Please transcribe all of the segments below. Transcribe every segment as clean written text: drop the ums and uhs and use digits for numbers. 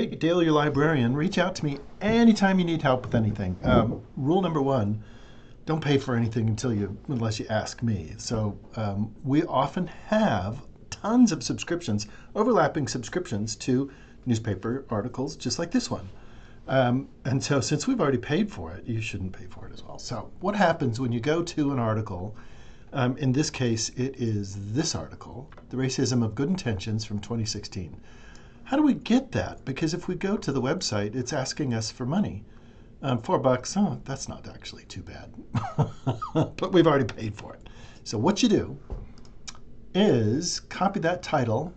Hey, Dale, your librarian. Reach out to me anytime you need help with anything. Rule number one: don't pay for anything unless you ask me. So we often have tons of subscriptions, overlapping subscriptions to newspaper articles, just like this one. And so, since we've already paid for it, you shouldn't pay for it as well. So, what happens when you go to an article? In this case, it is this article, The Racism of Good Intentions from 2016. How do we get that? Because if we go to the website, it's asking us for money. $4, oh, that's not actually too bad. But we've already paid for it. So what you do is copy that title,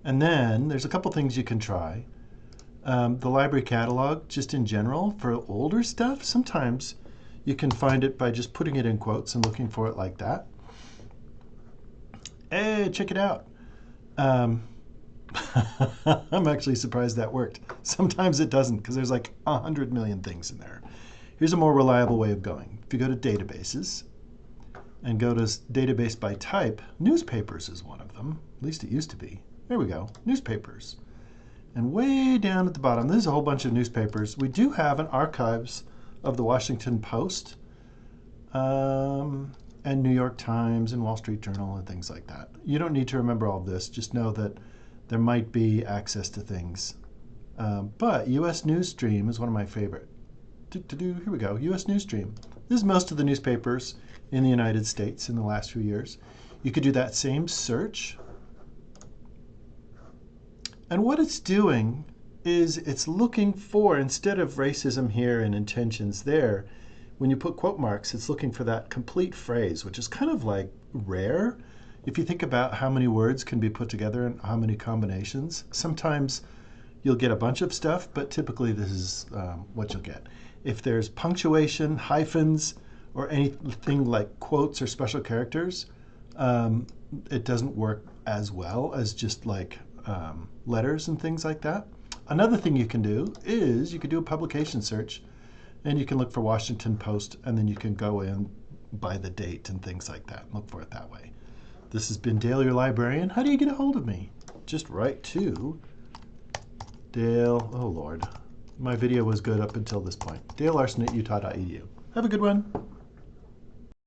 and then there's a couple things you can try. The library catalog, just in general, for older stuff, sometimes you can find it by just putting it in quotes and looking for it like that. Hey, check it out. I'm actually surprised that worked. Sometimes it doesn't because there's like 100 million things in there. Here's a more reliable way of going. If you go to databases and go to database by type, newspapers is one of them. At least it used to be. There we go, newspapers. And way down at the bottom, there's a whole bunch of newspapers. We do have an archives of the Washington Post and New York Times and Wall Street Journal and things like that. You don't need to remember all of this. Just know that there might be access to things. But US News Stream is one of my favorite. Here we go, US News Stream. This is most of the newspapers in the United States in the last few years. You could do that same search. And what it's doing is it's looking for, instead of racism here and intentions there, when you put quote marks, it's looking for that complete phrase, which is kind of like rare. If you think about how many words can be put together and how many combinations, sometimes you'll get a bunch of stuff, but typically this is what you'll get. If there's punctuation, hyphens, or anything like quotes or special characters, it doesn't work as well as just like letters and things like that. Another thing you can do is you could do a publication search, and you can look for Washington Post, and then you can go in by the date and things like that. Look for it that way. This has been Dale, your librarian. How do you get a hold of me? Just write to Dale. Oh, Lord. My video was good up until this point. DaleLarson@utah.edu. Have a good one.